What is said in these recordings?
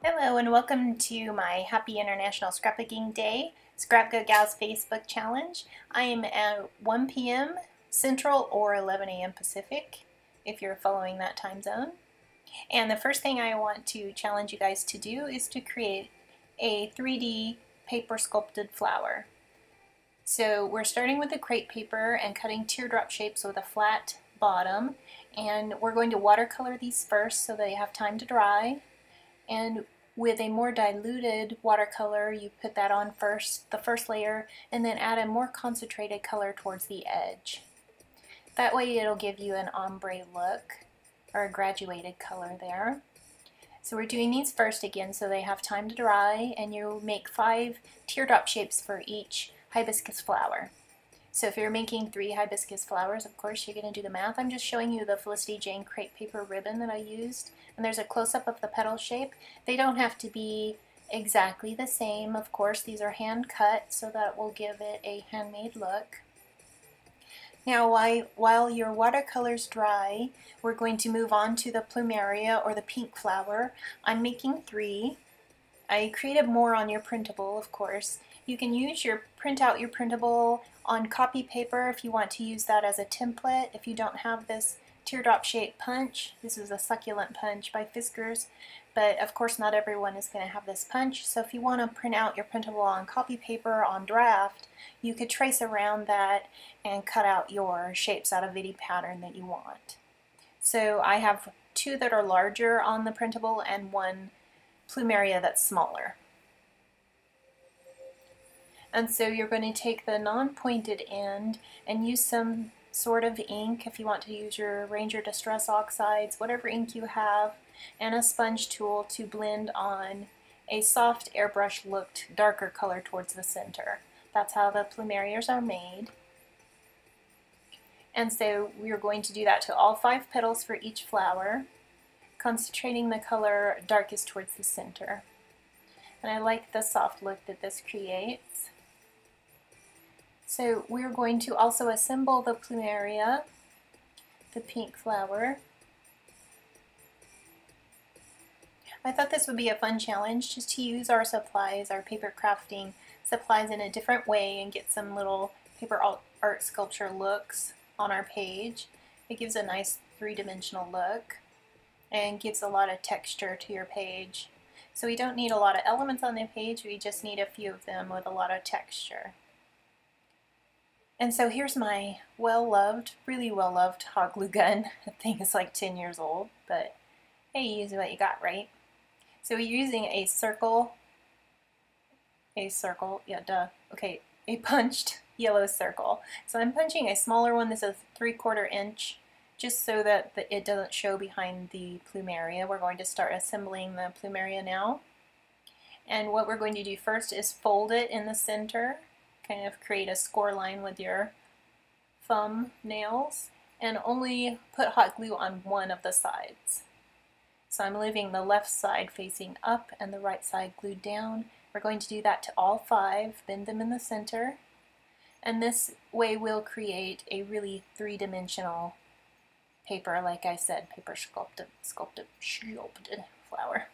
Hello and welcome to my Happy International Scrapbooking Day Scrapbook Gals Facebook Challenge. I am at 1 p.m. Central or 11 a.m. Pacific if you're following that time zone. And the first thing I want to challenge you guys to do is to create a 3D paper sculpted flower. So we're starting with the crepe paper and cutting teardrop shapes with a flat bottom, and we're going to watercolor these first so they have time to dry. And with a more diluted watercolor, you put that on first, the first layer, and then add a more concentrated color towards the edge. That way it'll give you an ombre look, or a graduated color there. So we're doing these first again so they have time to dry, and you make 5 teardrop shapes for each hibiscus flower. So if you're making 3 hibiscus flowers, of course you're going to do the math. I'm just showing you the Felicity Jane crepe paper ribbon that I used. And there's a close-up of the petal shape. They don't have to be exactly the same. Of course, these are hand cut, so that will give it a handmade look. Now, while your watercolors dry, we're going to move on to the plumeria, or the pink flower. I'm making 3. I created more on your printable, of course. You can print out your printable on copy paper if you want to use that as a template. If you don't have this teardrop shaped punch, this is a succulent punch by Fiskars, but of course not everyone is going to have this punch. So if you want to print out your printable on copy paper on draft, you could trace around that and cut out your shapes out of any pattern that you want. So I have 2 that are larger on the printable and 1 plumeria that's smaller. And so you're going to take the non-pointed end and use some sort of ink, if you want to use your Ranger Distress Oxides, whatever ink you have, and a sponge tool to blend on a soft airbrush looked darker color towards the center. That's how the plumerias are made. And so we're going to do that to all 5 petals for each flower, concentrating the color darkest towards the center. And I like the soft look that this creates. So we're going to also assemble the plumeria, the pink flower. I thought this would be a fun challenge, just to use our supplies, our paper crafting supplies, in a different way and get some little paper art sculpture looks on our page. It gives a nice 3-dimensional look and gives a lot of texture to your page. So we don't need a lot of elements on the page, we just need a few of them with a lot of texture. And so here's my well-loved, really well-loved hot glue gun. The thing is like 10 years old, but hey, use what you got, right? So we're using a punched yellow circle. So I'm punching a smaller one. This is 3/4 inch, just so that it doesn't show behind the plumeria. We're going to start assembling the plumeria now. And what we're going to do first is fold it in the center, kind of create a score line with your thumb nails, and only put hot glue on one of the sides. So I'm leaving the left side facing up and the right side glued down. We're going to do that to all 5, bend them in the center, and this way we'll create a really 3-dimensional paper, like I said, paper sculpted flower.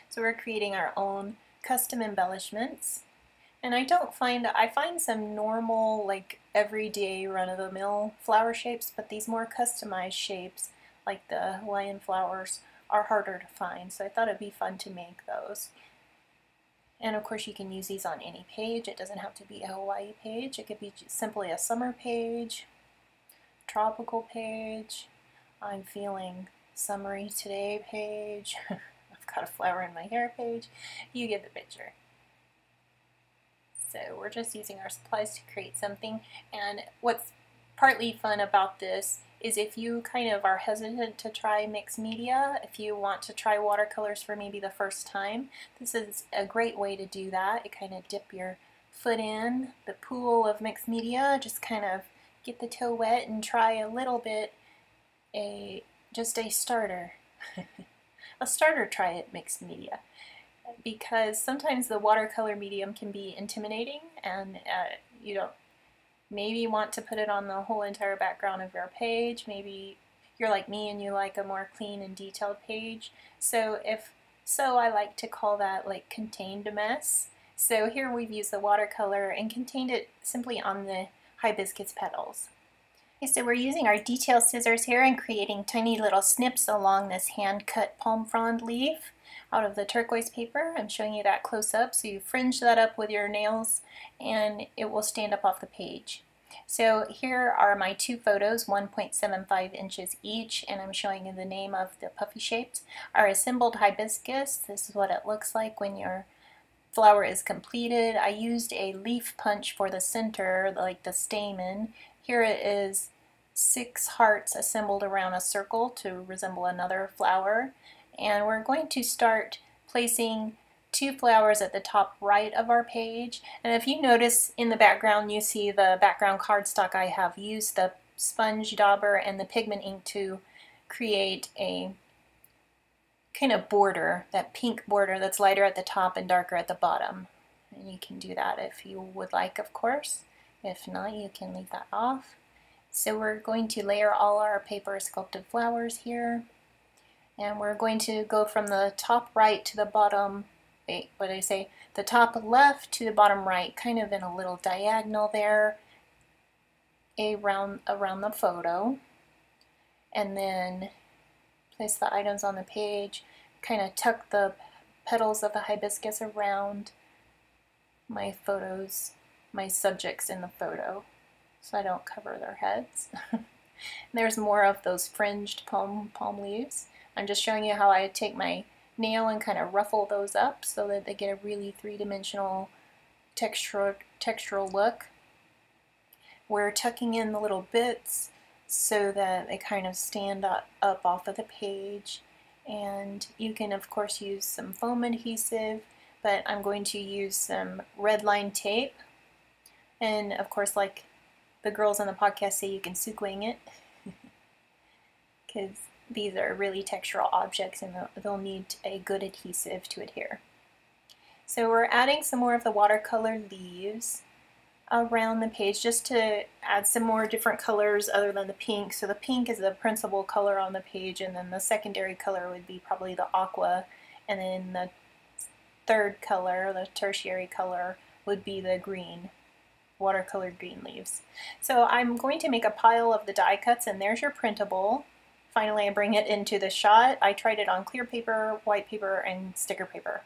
So we're creating our own custom embellishments. And I find some normal, like everyday run-of-the-mill flower shapes, but these more customized shapes, like the Hawaiian flowers, are harder to find. So I thought it'd be fun to make those. And of course you can use these on any page. It doesn't have to be a Hawaii page. It could be simply a summer page, tropical page, I'm feeling summery today page, I've got a flower in my hair page. You get the picture. So we're just using our supplies to create something, and what's partly fun about this is if you kind of are hesitant to try mixed media, if you want to try watercolors for maybe the first time, this is a great way to do that. You kind of dip your foot in the pool of mixed media, just kind of get the toe wet and try a little bit, just a starter, a starter try at mixed media. Because sometimes the watercolor medium can be intimidating, and you don't maybe want to put it on the whole entire background of your page. Maybe you're like me and you like a more clean and detailed page. So if So I like to call that like contained mess. So here we've used the watercolor and contained it simply on the hibiscus petals. Okay, so we're using our detail scissors here and creating tiny little snips along this hand-cut palm frond leaf out of the turquoise paper. I'm showing you that close up, so you fringe that up with your nails and it will stand up off the page. So here are my two photos, 1.75 inches each, and I'm showing you the name of the puffy shapes. Our assembled hibiscus, this is what it looks like when your flower is completed. I used a leaf punch for the center, like the stamen. Here it is 6 hearts assembled around a circle to resemble another flower. And we're going to start placing 2 flowers at the top right of our page. And if you notice in the background, you see the background cardstock. I have used the sponge dauber and the pigment ink to create a kind of border, that pink border that's lighter at the top and darker at the bottom. And you can do that if you would like, of course. If not, you can leave that off. So we're going to layer all our paper sculpted flowers here. And we're going to go from the top right to the bottom, what did I say? The top left to the bottom right, kind of in a little diagonal there, around the photo. And then place the items on the page, kind of tuck the petals of the hibiscus around my photos, my subjects in the photo, so I don't cover their heads. There's more of those fringed palm leaves. I'm just showing you how I take my nail and kind of ruffle those up so that they get a really three-dimensional textural look. We're tucking in the little bits so that they kind of stand up off of the page. And you can of course use some foam adhesive, but I'm going to use some red line tape. And of course, like the girls on the podcast say, you can sequin it because these are really textural objects and they'll need a good adhesive to adhere. So we're adding some more of the watercolor leaves around the page just to add some more different colors other than the pink. So the pink is the principal color on the page, and then the secondary color would be probably the aqua, and then the third color, the tertiary color, would be the green, watercolor green leaves. So I'm going to make a pile of the die cuts, and there's your printable. Finally, I bring it into the shot. I tried it on clear paper, white paper, and sticker paper.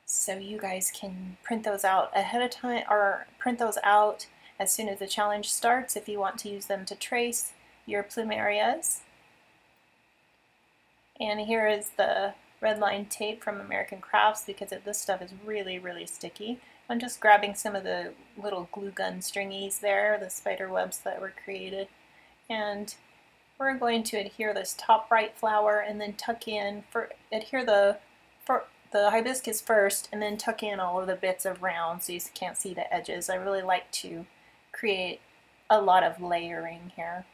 So you guys can print those out ahead of time, or print those out as soon as the challenge starts if you want to use them to trace your plumerias. And here is the red line tape from American Crafts, because this stuff is really, really sticky. I'm just grabbing some of the little glue gun stringies there, the spider webs that were created. And we're going to adhere this top right flower and then tuck in, adhere the hibiscus first and then tuck in all of the bits around so you can't see the edges. I really like to create a lot of layering here.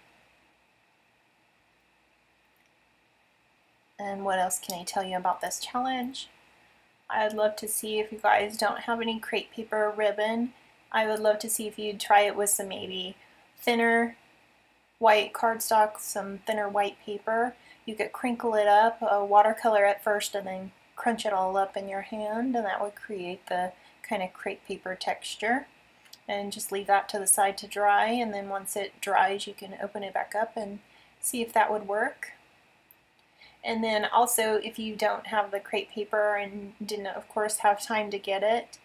And what else can I tell you about this challenge? I'd love to see if you guys don't have any crepe paper or ribbon. I would love to see if you'd try it with some maybe thinner white cardstock, some thinner white paper. You could crinkle it up, watercolor at first, and then crunch it all up in your hand, and that would create the kind of crepe paper texture. And just leave that to the side to dry, and then once it dries you can open it back up and see if that would work. And then also, if you don't have the crepe paper and didn't of course have time to get it,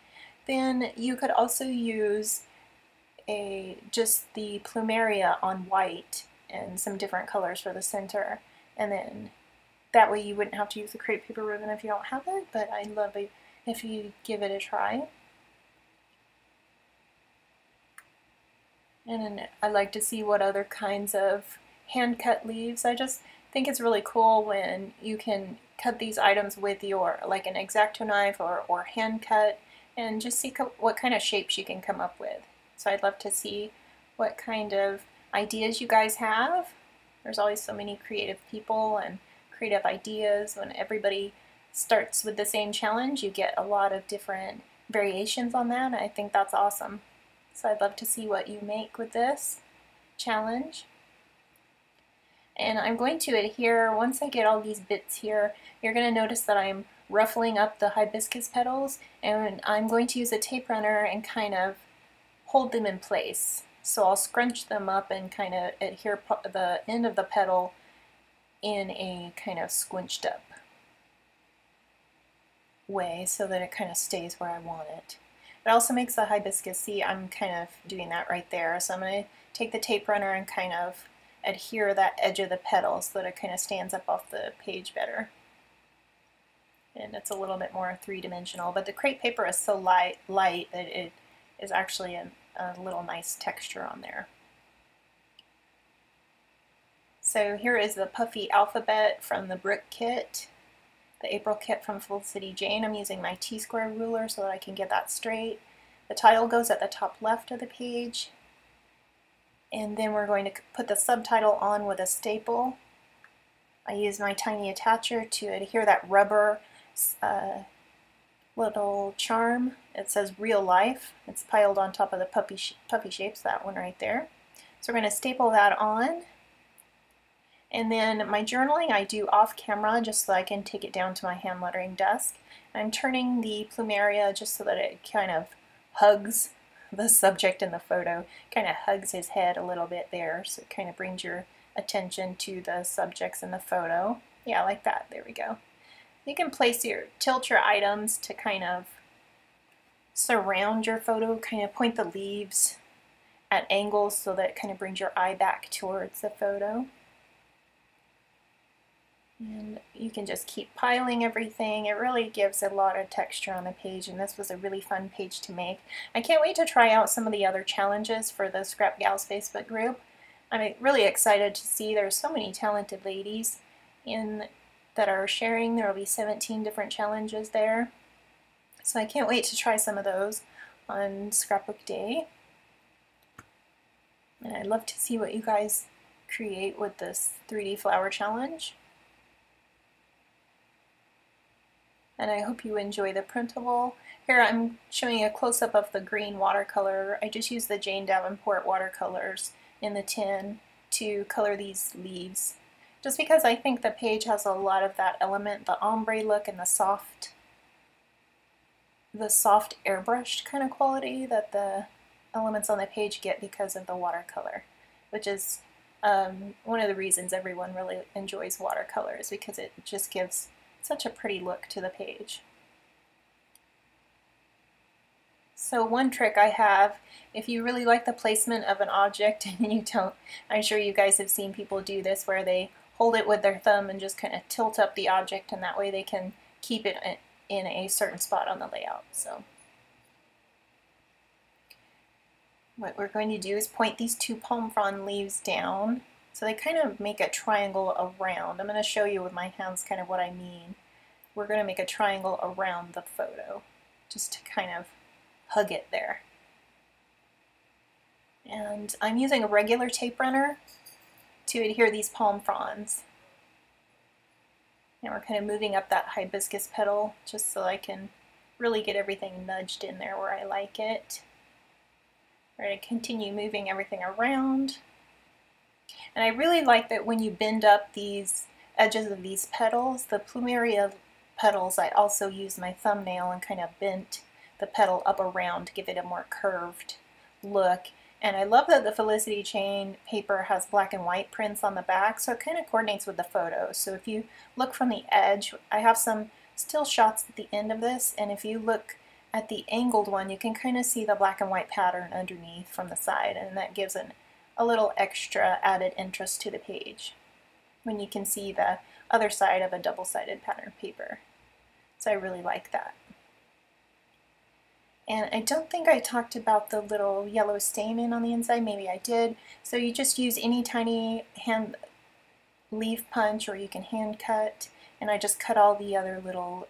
then you could also use just the plumeria on white and some different colors for the center, and then that way you wouldn't have to use the crepe paper ribbon if you don't have it, but I'd love it if you give it a try. And then I'd like to see what other kinds of hand-cut leaves. I just think it's really cool when you can cut these items with your, like an X-Acto knife or hand cut, and just see what kind of shapes you can come up with. So I'd love to see what kind of ideas you guys have. There's always so many creative people and creative ideas. When everybody starts with the same challenge, you get a lot of different variations on that. I think that's awesome. So I'd love to see what you make with this challenge. And I'm going to adhere, once I get all these bits here, you're going to notice that I'm ruffling up the hibiscus petals, and I'm going to use a tape runner and kind of hold them in place. So I'll scrunch them up and kind of adhere the end of the petal in a kind of squinched up way so that it kind of stays where I want it. It also makes the hibiscus, see, I'm kind of doing that right there. So I'm going to take the tape runner and kind of adhere that edge of the petal so that it kind of stands up off the page better. And it's a little bit more three-dimensional, but the crepe paper is so light that it is actually a little nice texture on there. So here is the puffy alphabet from the brick kit, the April kit from Felicity Jane. I'm using my T-square ruler so that I can get that straight. The title goes at the top left of the page. And then we're going to put the subtitle on with a staple. I use my tiny attacher to adhere that rubber little charm. It says real life. It's piled on top of the puppy shapes, that one right there. So we're going to staple that on. And then my journaling I do off camera just so I can take it down to my hand lettering desk. I'm turning the plumeria just so that it kind of hugs the subject in the photo, kind of hugs his head a little bit there, so it kind of brings your attention to the subjects in the photo. Yeah, like that. There we go. You can tilt your items to kind of surround your photo, kind of point the leaves at angles so that it kind of brings your eye back towards the photo. And you can just keep piling everything. It really gives a lot of texture on the page, and this was a really fun page to make. I can't wait to try out some of the other challenges for the Scrap Gals Facebook group. I'm really excited to see there's so many talented ladies that are sharing. There will be 17 different challenges there. So I can't wait to try some of those on Scrapbook Day. And I'd love to see what you guys create with this 3D flower challenge. And I hope you enjoy the printable. Here I'm showing a close-up of the green watercolor. I just used the Jane Davenport watercolors in the tin to color these leaves. Just because I think the page has a lot of that element, the ombre look and the soft airbrushed kind of quality that the elements on the page get because of the watercolor, which is one of the reasons everyone really enjoys watercolors, because it just gives such a pretty look to the page. So one trick I have, if you really like the placement of an object and you don't, I'm sure you guys have seen people do this where they hold it with their thumb and just kind of tilt up the object, and that way they can keep it in a certain spot on the layout. So what we're going to do is point these two palm frond leaves down so they kind of make a triangle around. I'm going to show you with my hands kind of what I mean. We're going to make a triangle around the photo just to kind of hug it there. And I'm using a regular tape runner to adhere these palm fronds. And we're kind of moving up that hibiscus petal just so I can really get everything nudged in there where I like it. We're going to continue moving everything around. And I really like that when you bend up these edges of these petals, the plumeria petals, I also used my thumbnail and kind of bent the petal up around to give it a more curved look. And I love that the Felicity Jane paper has black and white prints on the back, so it kind of coordinates with the photo. So if you look from the edge, I have some still shots at the end of this, and if you look at the angled one, you can kind of see the black and white pattern underneath from the side, and that gives a little extra added interest to the page when you can see the other side of a double-sided pattern paper. So I really like that. And I don't think I talked about the little yellow stamen on the inside. Maybe I did. So you just use any tiny hand leaf punch, or you can hand cut. And I just cut all the other little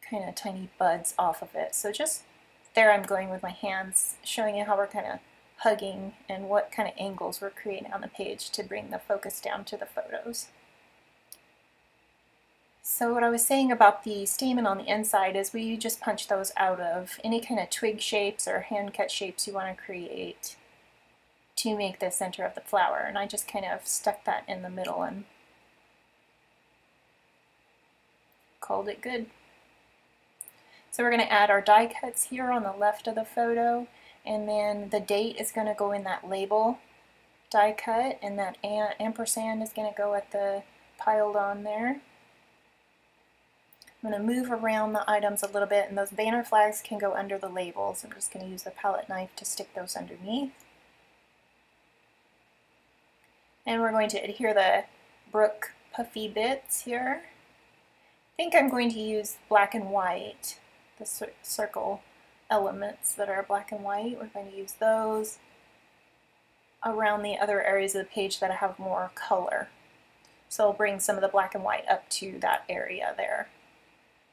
kind of tiny buds off of it. So just there I'm going with my hands, showing you how we're kind of hugging and what kind of angles we're creating on the page to bring the focus down to the photos. So what I was saying about the stamen on the inside is we just punch those out of any kind of twig shapes or hand cut shapes you want to create. to make the center of the flower, and I just kind of stuck that in the middle and called it good. So we're going to add our die cuts here on the left of the photo, and then the date is going to go in that label die cut, and that ampersand is going to go at the piled on there. I'm going to move around the items a little bit, and those banner flags can go under the labels. I'm just going to use the palette knife to stick those underneath. And we're going to adhere the Brook puffy bits here. I think I'm going to use black and white, the circle elements that are black and white. We're going to use those around the other areas of the page that have more color. So I'll bring some of the black and white up to that area there.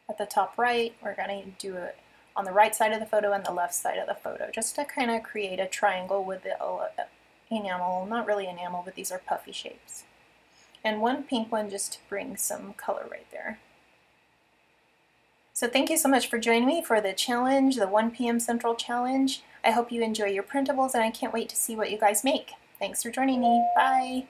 At the top right, we're going to do it on the right side of the photo and the left side of the photo, just to kind of create a triangle with the enamel, not really enamel, but these are puffy shapes. And one pink one just to bring some color right there. So thank you so much for joining me for the challenge, the 1 p.m. Central Challenge. I hope you enjoy your printables, and I can't wait to see what you guys make. Thanks for joining me. Bye!